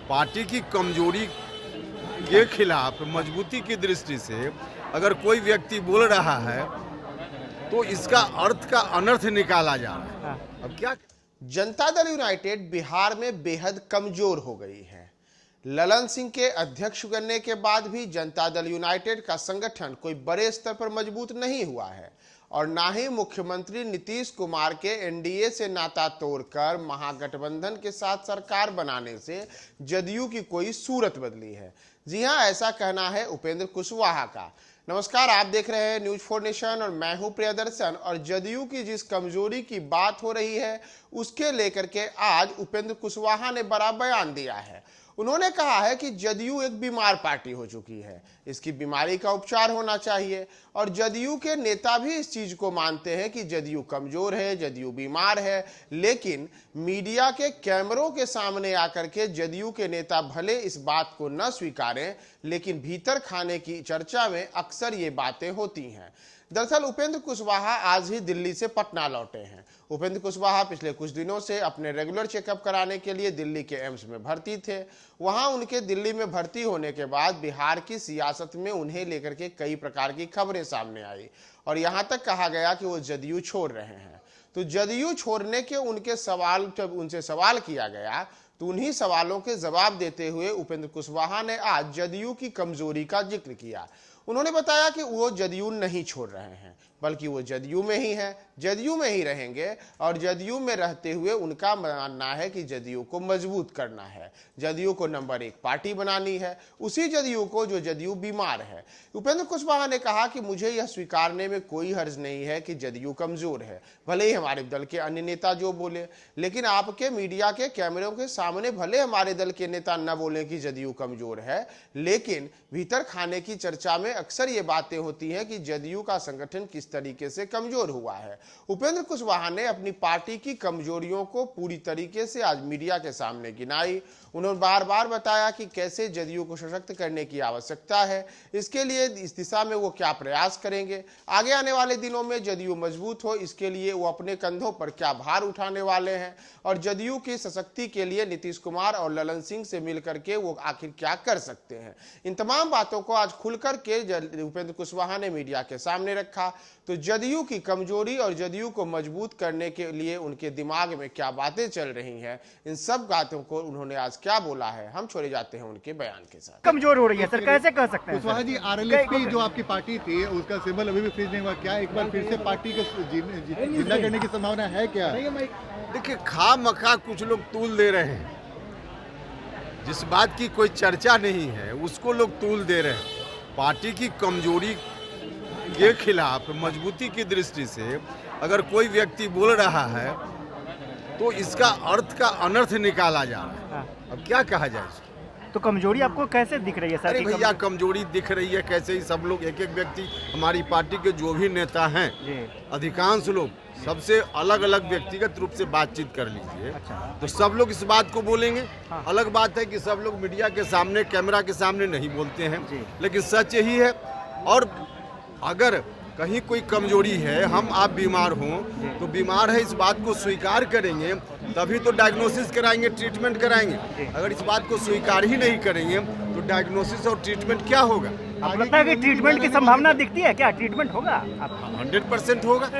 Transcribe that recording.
Party की कमजोरी के खिलाफ मजबूती की दृष्टि से अगर कोई व्यक्ति बोल रहा है तो इसका अर्थ का अनर्थ निकाला जा रहा है। अब क्या जनता दल यूनाइटेड बिहार में बेहद कमजोर हो गई है। ललन सिंह के अध्यक्ष बनने के बाद भी जनता दल यूनाइटेड का संगठन कोई बड़े स्तर पर मजबूत नहीं हुआ है और ना ही मुख्यमंत्री नीतीश कुमार के एनडीए से नाता तोड़कर महागठबंधन के साथ सरकार बनाने से जदयू की कोई सूरत बदली है। जी हां, ऐसा कहना है उपेंद्र कुशवाहा का। नमस्कार, आप देख रहे हैं न्यूज 4 नेशन और मैं हूं प्रियदर्शन। और जदयू की जिस कमजोरी की बात हो रही है उसके लेकर के आज उपेंद्र कुशवाहा ने बड़ा बयान दिया है। उन्होंने कहा है कि जदयू एक बीमार पार्टी हो चुकी है, इसकी बीमारी का उपचार होना चाहिए और जदयू के नेता भी इस चीज को मानते हैं कि जदयू कमजोर है, जदयू बीमार है। लेकिन मीडिया के कैमरों के सामने आकर के जदयू के नेता भले इस बात को न स्वीकारें, लेकिन भीतर खाने की चर्चा में अक्सर ये बातें होती हैं। दरअसल उपेंद्र कुशवाहा आज ही दिल्ली से पटना लौटे हैं। उपेंद्र कुशवाहा पिछले कुछ दिनों से अपने रेगुलर चेकअप कराने के लिए दिल्ली के एम्स में भर्ती थे। वहां उनके दिल्ली में भर्ती होने के बाद बिहार की सियासत में उन्हें लेकर के कई प्रकार की खबरें सामने आई और यहां तक कहा गया कि वो जदयू छोड़ रहे हैं। तो जदयू छोड़ने के उनके सवाल, जब उनसे सवाल किया गया तो उन्हीं सवालों के जवाब देते हुए उपेंद्र कुशवाहा ने आज जदयू की कमजोरी का जिक्र किया। उन्होंने बताया कि वो जदयू नहीं छोड़ रहे हैं, बल्कि वो जदयू में ही है, जदयू में ही रहेंगे और जदयू में रहते हुए उनका मानना है कि जदयू को मजबूत करना है, जदयू को नंबर 1 पार्टी बनानी है, उसी जदयू को जो जदयू बीमार है। उपेंद्र कुशवाहा ने कहा कि मुझे यह स्वीकारने में कोई हर्ज नहीं है कि जदयू कमजोर है, भले ही हमारे दल के अन्य नेता जो बोले, लेकिन आपके मीडिया के कैमरों के सामने भले हमारे दल के नेता न बोले कि जदयू कमजोर है, लेकिन भीतर खाने की चर्चा में अक्सर ये बातें होती हैं कि जदयू का संगठन किस तरीके से कमजोर हुआ है। उपेंद्र कुशवाहा ने अपनी पार्टी की कमजोरियों को पूरी तरीके से आज मीडिया के सामने गिनाई। उन्होंने बार बार बताया कि कैसे जदयू को सशक्त करने की आवश्यकता है, इसके लिए इस दिशा में वो क्या प्रयास करेंगे, आगे आने वाले दिनों में जदयू मजबूत हो इसके लिए वो अपने कंधों पर क्या भार उठाने वाले हैं और जदयू की सशक्ति के लिए नीतीश कुमार और ललन सिंह से मिलकर के वो आखिर क्या कर सकते हैं। इन तमाम बातों को आज खुलकर के उपेंद्र कुशवाहा ने मीडिया के सामने रखा। तो जदयू की कमजोरी और जदयू को मजबूत करने के लिए उनके दिमाग में क्या बातें चल रही हैं, इन सब बातों को उन्होंने आज क्या बोला है, हम छोड़े जाते हैं उनके बयान के साथ। कमजोर हो रही है सर, कैसे कह सकते हैं? कुशवाहा जी, आरएलएसपी जो आपकी पार्टी थी उसका सिंबल अभी भी फ्रीज नहीं हुआ, क्या एक बार फिर से पार्टी को जिंदा करने की संभावना है क्या? देखिए, खामखा कुछ लोग तूल दे रहे हैं, जिस बात की कोई चर्चा नहीं है उसको लोग तूल दे रहे हैं। पार्टी की कमजोरी के खिलाफ मजबूती की दृष्टि से अगर कोई व्यक्ति बोल रहा है तो इसका अर्थ का अनर्थ निकाला जा रहा है। अब क्या कहा जाए इसको? तो कमजोरी आपको कैसे दिख रही है सर? अरे भैया, कमजोरी दिख रही है कैसे? ही सब लोग, एक एक व्यक्ति, हमारी पार्टी के जो भी नेता हैं, अधिकांश लोग सबसे अलग अलग व्यक्तिगत रूप से बातचीत कर लीजिए। अच्छा। तो सब लोग इस बात को बोलेंगे। अलग बात है कि सब लोग मीडिया के सामने, कैमरा के सामने नहीं बोलते हैं, लेकिन सच यही है। और अगर कहीं कोई कमजोरी है, हम आप बीमार हों तो बीमार है इस बात को स्वीकार करेंगे, तभी तो डायग्नोसिस कराएंगे, ट्रीटमेंट कराएंगे। अगर इस बात को स्वीकार ही नहीं करेंगे तो डायग्नोसिस और ट्रीटमेंट क्या होगा? आपको लगता है कि ट्रीटमेंट की संभावना दिखती है क्या? ट्रीटमेंट होगा? 100% होगा।